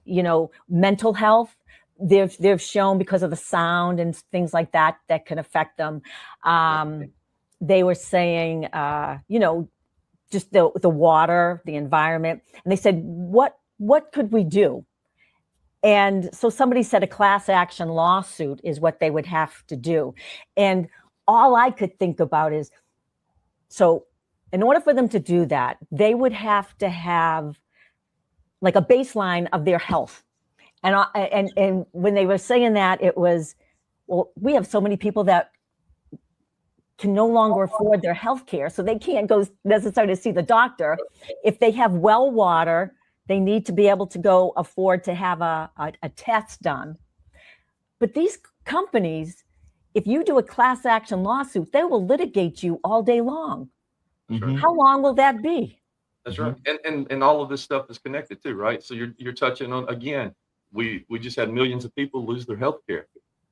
mental health, they've shown because of the sound and things like that can affect them. They were saying, just the water, the environment. And they said, what could we do? And so somebody said a class action lawsuit is what they would have to do. And all I could think about is, so in order for them to do that, they would have to have like a baseline of their health. And when they were saying that, it was, well, we have so many people that can no longer afford their health care, so they can't go necessarily to see the doctor. If they have well water, they need to be able to go afford to have a test done. But these companies, if you do a class action lawsuit, they will litigate you all day long. Mm-hmm. How long will that be? That's right. And all of this stuff is connected too, right? So you're touching on, again, we just had millions of people lose their health care.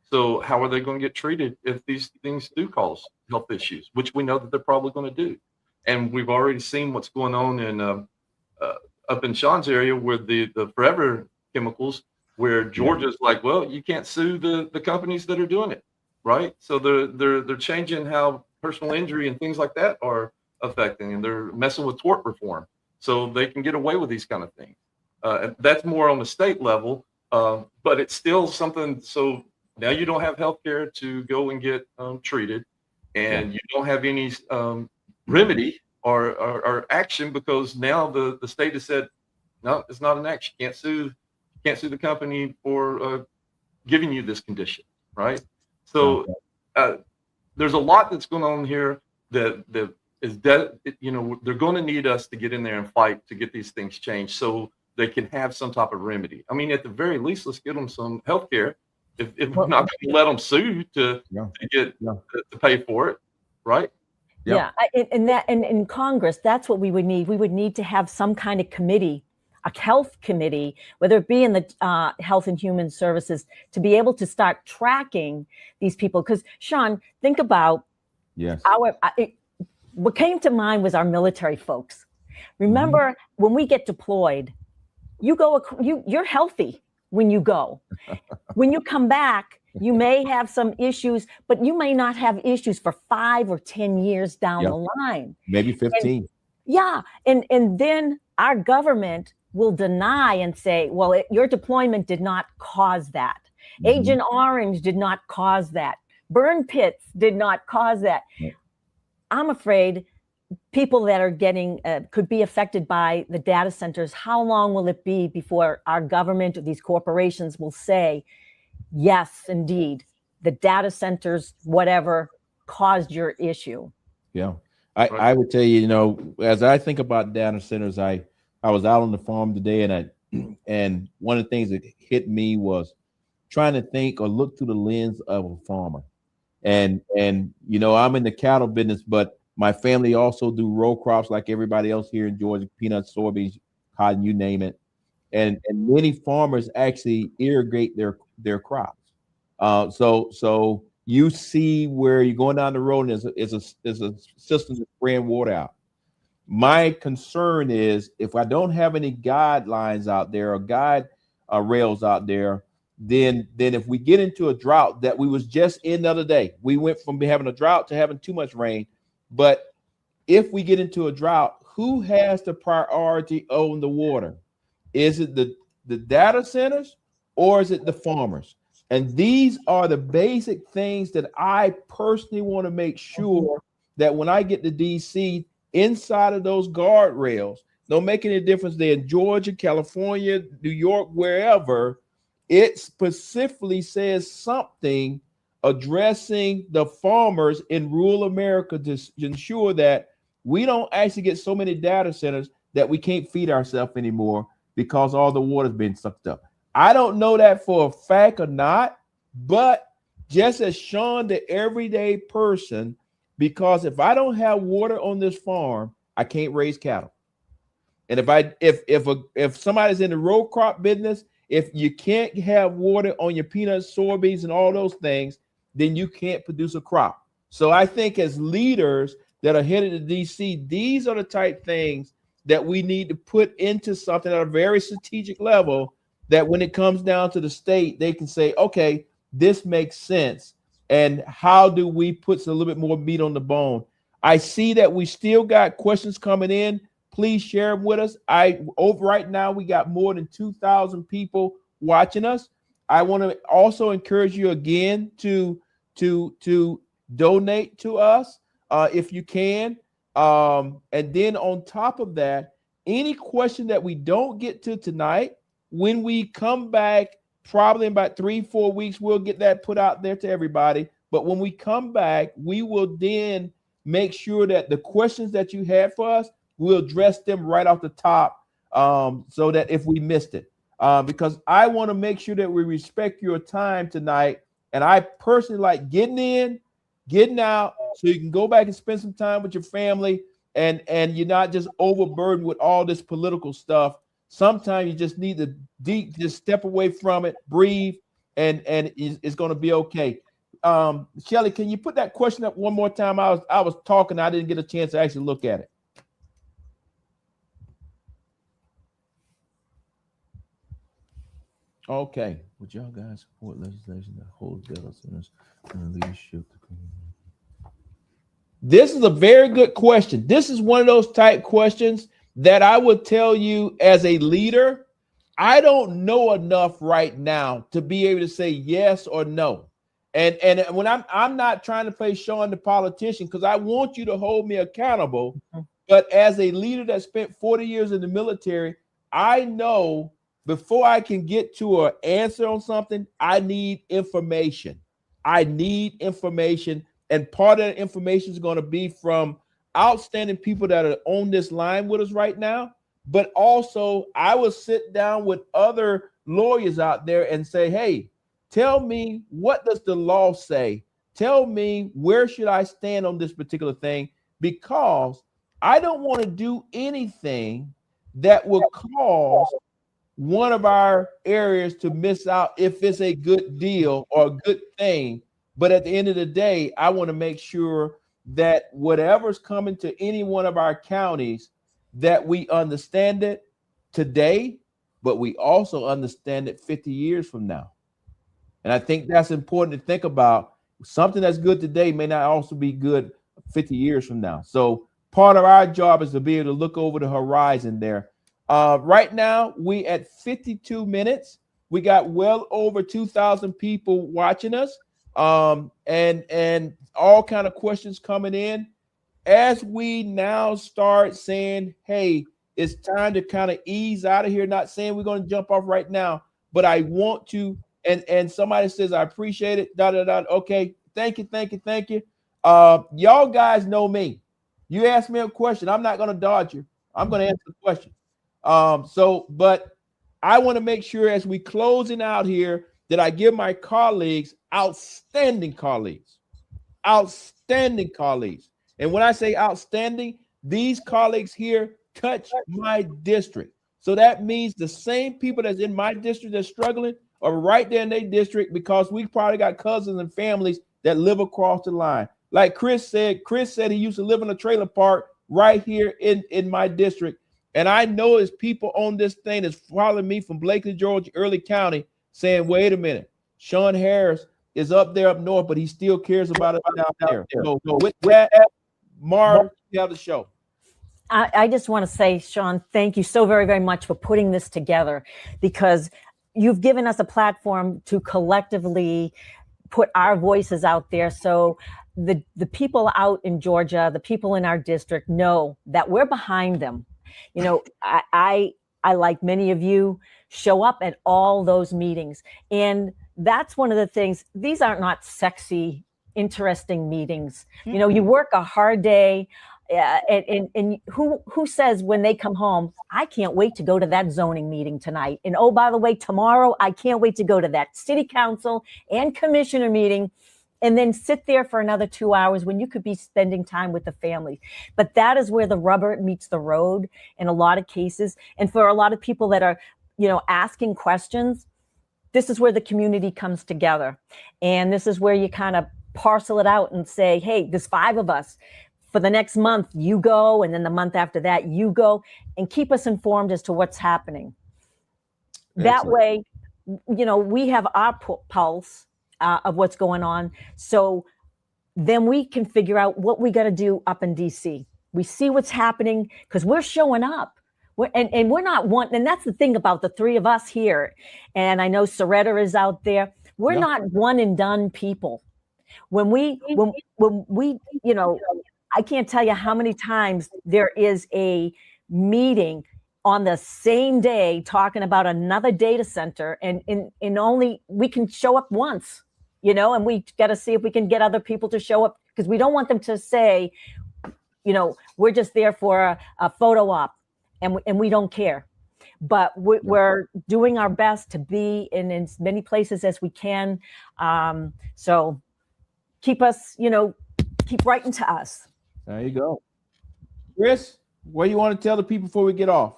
So how are they going to get treated if these things do cause health issues, which we know that they're probably going to do? And we've already seen what's going on in up in Sean's area with the forever chemicals, where Georgia's like, well, you can't sue the companies that are doing it, right? So they're changing how personal injury and things like that are affecting, and they're messing with tort reform so they can get away with these kind of things. That's more on the state level, but it's still something. So now you don't have health care to go and get treated, and you don't have any remedy or action, because now the state has said, no, it's not an action. You can't sue the company for giving you this condition, right? So there's a lot that's going on here that is that, they're going to need us to get in there and fight to get these things changed so they can have some type of remedy. I mean, at the very least, let's get them some health care. If we're not going to let them sue to pay for it, right? Yeah, and in Congress, that's what we would need. We would need to have some kind of committee, a health committee, whether it be in the Health and Human Services, to be able to start tracking these people. Because Sean, think about what came to mind was our military folks. Remember, when we get deployed, you're healthy when you go. When you come back, you may have some issues, but you may not have issues for 5 or 10 years down the line. Maybe 15. And then our government will deny and say, well, your deployment did not cause that. Agent Orange did not cause that. Burn pits did not cause that. I'm afraid people that are getting could be affected by the data centers. How long will it be before our government or these corporations will say, yes, indeed, the data centers, whatever, caused your issue? Yeah. I would tell you, you know, as I think about data centers, I was out on the farm today, and one of the things that hit me was trying to think or look through the lens of a farmer. And you know, I'm in the cattle business, but my family also do row crops like everybody else here in Georgia, peanuts, soybeans, cotton, you name it. And many farmers actually irrigate their crops. So you see where you're going down the road and there's a system that's spraying water out. My concern is if I don't have any guidelines out there or guide rails out there, then if we get into a drought that we was just in the other day, we went from having a drought to having too much rain. But if we get into a drought, who has the priority on the water? Is it the data centers or is it the farmers? And these are the basic things that I personally want to make sure that when I get to DC, inside of those guardrails, don't make any difference they're in Georgia, California, New York, wherever, it specifically says something addressing the farmers in rural America to ensure that we don't actually get so many data centers that we can't feed ourselves anymore because all the water's been sucked up. I don't know that for a fact or not, but just as Sean, the everyday person, because if I don't have water on this farm, I can't raise cattle. And if somebody's in the row crop business, if you can't have water on your peanuts, soybeans, and all those things, then you can't produce a crop. So I think as leaders that are headed to DC, these are the type things that we need to put into something at a very strategic level, that when it comes down to the state, they can say, okay, this makes sense. And how do we put a little bit more meat on the bone? I see that we still got questions coming in. Please share them with us. Right now, we got more than 2,000 people watching us. I want to also encourage you again to donate to us if you can. And then on top of that, any question that we don't get to tonight, when we come back, probably in about 3-4 weeks, we'll get that put out there to everybody. But when we come back, we will then make sure that the questions that you had for us, we'll address them right off the top, so that if we missed it, because I want to make sure that we respect your time tonight. And I personally like getting in, getting out, so you can go back and spend some time with your family, and you're not just overburdened with all this political stuff. Sometimes you just need to just step away from it, breathe, and it's going to be okay. Shelly, can you put that question up one more time? I was talking, I didn't get a chance to actually look at it. Okay, would y'all guys support legislation that holds data centers and leadership? This is a very good question. This is one of those type questions that I would tell you as a leader, I don't know enough right now to be able to say yes or no. And when I'm not trying to play Sean the politician, because I want you to hold me accountable. But as a leader that spent 40 years in the military, I know before I can get to an answer on something, I need information. I need information. And part of that information is going to be from outstanding people that are on this line with us right now. But also, I will sit down with other lawyers out there and say, hey, tell me, what does the law say? Tell me, where should I stand on this particular thing? Because I don't want to do anything that will cause one of our areas to miss out if it's a good deal or a good thing. But at the end of the day, I want to make sure that whatever's coming to any one of our counties, that we understand it today, but we also understand it 50 years from now. And I think that's important to think about. Something that's good today may not also be good 50 years from now. So part of our job is to be able to look over the horizon there. Right now, we at 52 minutes. We got well over 2,000 people watching us, and all kind of questions coming in. As we now start saying, hey, it's time to kind of ease out of here, not saying we're going to jump off right now, but I want to, and somebody says, I appreciate it, Okay, thank you. Y'all guys know me. You ask me a question, I'm not going to dodge you. I'm going to answer the question. But I want to make sure as we closing out here that I give my colleagues, outstanding colleagues. And when I say outstanding, these colleagues here touch my district. So that means the same people that's in my district that's struggling are right there in their district, because we probably got cousins and families that live across the line. Like Chris said he used to live in a trailer park right here in my district. And I know there's people on this thing that's following me from Blakely, Georgia, Early County, saying, wait a minute, Sean Harris is up there up north, but he still cares about it down there. So with that, Marv, you have the show. I just want to say, Sean, thank you so very, very much for putting this together, because you've given us a platform to collectively put our voices out there. So the people out in Georgia, the people in our district know that we're behind them. You know, I like many of you, show up at all those meetings. And that's one of the things. These are not sexy, interesting meetings. You know, you work a hard day. And who says when they come home, I can't wait to go to that zoning meeting tonight. And oh, by the way, tomorrow, I can't wait to go to that city council and commissioner meeting, and then sit there for another 2 hours when you could be spending time with the family. But that is where the rubber meets the road in a lot of cases. And for a lot of people that are, you know, asking questions, this is where the community comes together. And this is where you kind of parcel it out and say, hey, there's 5 of us. For the next month, you go, and then the month after that, you go, and keep us informed as to what's happening. Excellent. That way, you know, we have our pulse of what's going on. So then we can figure out what we got to do up in DC. We see what's happening because we're showing up. And we're not one. And that's the thing about the 3 of us here. And I know Soretta is out there. We're not one and done people. When we, you know, I can't tell you how many times there is a meeting on the same day talking about another data center, and only we can show up once, you know, and we got to see if we can get other people to show up, because we don't want them to say, you know, we're just there for a photo op, and we don't care. But we're doing our best to be in as many places as we can. So keep us, you know, keep writing to us. There you go. Chris, what do you want to tell the people before we get off?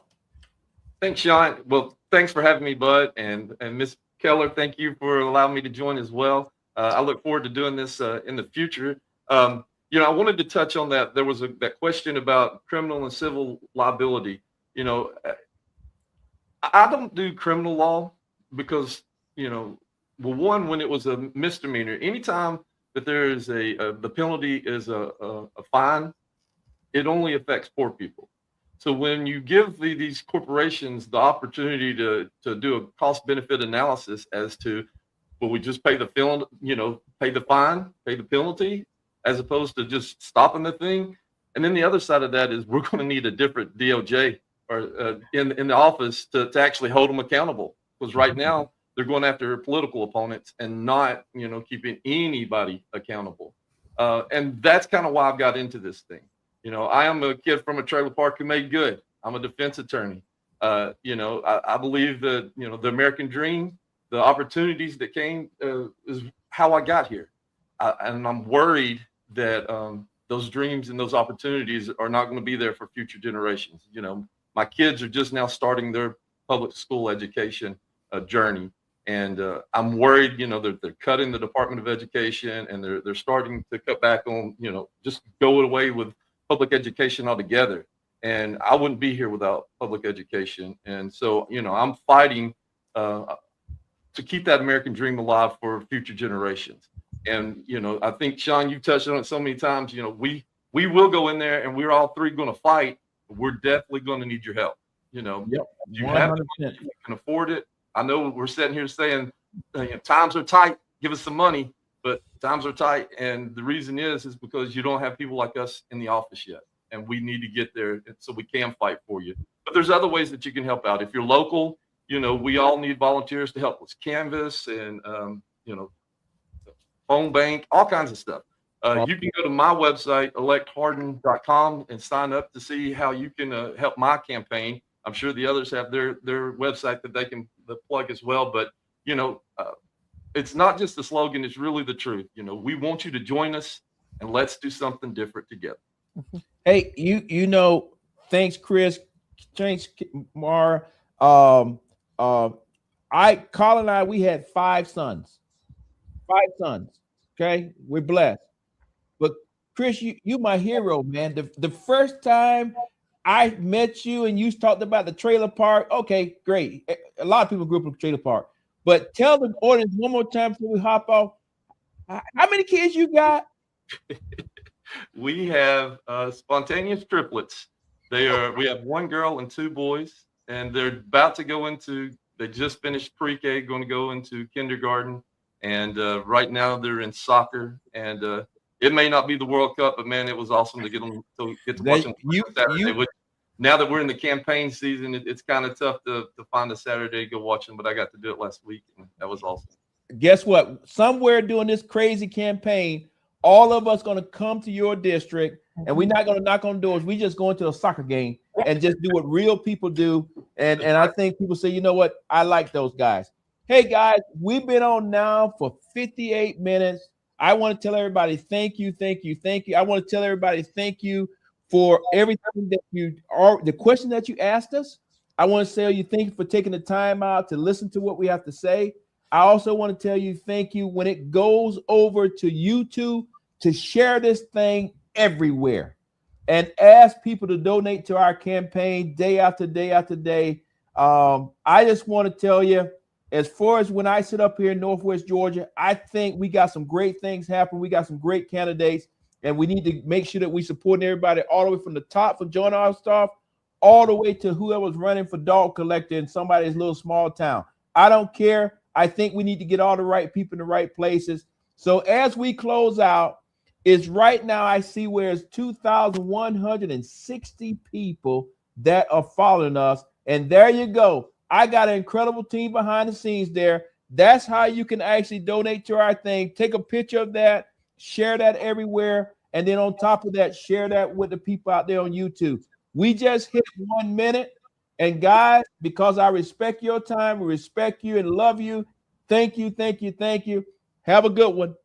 Thanks, Sean. Well, thanks for having me, Bud. And Ms. Keller, thank you for allowing me to join as well. I look forward to doing this in the future. You know, I wanted to touch on that. There was that question about criminal and civil liability. You know, I don't do criminal law because, you know, well, one, when it was a misdemeanor, anytime that there is the penalty is a fine, it only affects poor people. So when you give these corporations the opportunity to do a cost benefit analysis as to, will we just pay the pay the fine, pay the penalty, as opposed to just stopping the thing? And then the other side of that is we're going to need a different DOJ or in the office to actually hold them accountable, because right now they're going after political opponents and not, you know, keeping anybody accountable. And that's kind of why I've got into this thing. You know, I am a kid from a trailer park who made good. I'm a defense attorney. You know, I believe that, you know, the American dream, the opportunities that came is how I got here. And I'm worried that those dreams and those opportunities are not going to be there for future generations. You know, my kids are just now starting their public school education journey. And I'm worried, you know, they're cutting the Department of Education, and they're starting to cut back on, you know, just go away with public education altogether. And I wouldn't be here without public education. And so, I'm fighting to keep that American dream alive for future generations. And, I think, Sean, you touched on it so many times. We will go in there and we're all three going to fight. We're definitely going to need your help. You have the money, you can afford it. I know we're sitting here saying times are tight. Give us some money, but times are tight. And the reason is because you don't have people like us in the office yet. And we need to get there so we can fight for you. But there's other ways that you can help out. If you're local, we all need volunteers to help us canvas and, phone bank, all kinds of stuff. You can go to my website, electharden.com, and sign up to see how you can help my campaign. I'm sure the others have their website that they can plug as well. But, it's not just the slogan. It's really the truth. We want you to join us, and let's do something different together. Hey, thanks, Chris. Thanks, Mara. Colin and I, we had 5 sons. 5 sons. Okay, we're blessed. But Chris, you my hero, man. The first time I met you and you talked about the trailer park. Okay, great. A lot of people grew up in the trailer park. But tell the audience one more time before we hop off. How many kids you got? We have spontaneous triplets. We have 1 girl and 2 boys, and they're about to go they just finished pre-K, going to go into kindergarten. And right now they're in soccer, and it may not be the World Cup, but man, it was awesome to get to watch them Saturday. Now that we're in the campaign season, it's kind of tough to find a Saturday to go watch them, but I got to do it last week, and that was awesome. Guess what? Somewhere during this crazy campaign, all of us going to come to your district, and we're not going to knock on doors. We just going to a soccer game and just do what real people do. And I think people say, you know what? I like those guys. Hey, guys, we've been on now for 58 minutes. I want to tell everybody thank you, thank you, thank you. I want to tell everybody thank you for everything that the question that you asked us. I want to say thank you for taking the time out to listen to what we have to say. I also want to tell you thank you when it goes over to YouTube to share this thing everywhere and ask people to donate to our campaign day after day after day. I just want to tell you, as far as when I sit up here in Northwest Georgia, I think we got some great things happening. We got some great candidates, and we need to make sure that we support everybody all the way from the top for John Ossoff all the way to whoever's running for dog collector in somebody's little small town. I don't care. I think we need to get all the right people in the right places. So as we close out, it's right now I see where it's 2,160 people that are following us. And there you go. I got an incredible team behind the scenes there. That's how you can actually donate to our thing. Take a picture of that, share that everywhere. And then on top of that, share that with the people out there on YouTube. We just hit 1 minute. And guys, because I respect your time, we respect you and love you. Thank you, thank you, thank you. Have a good one.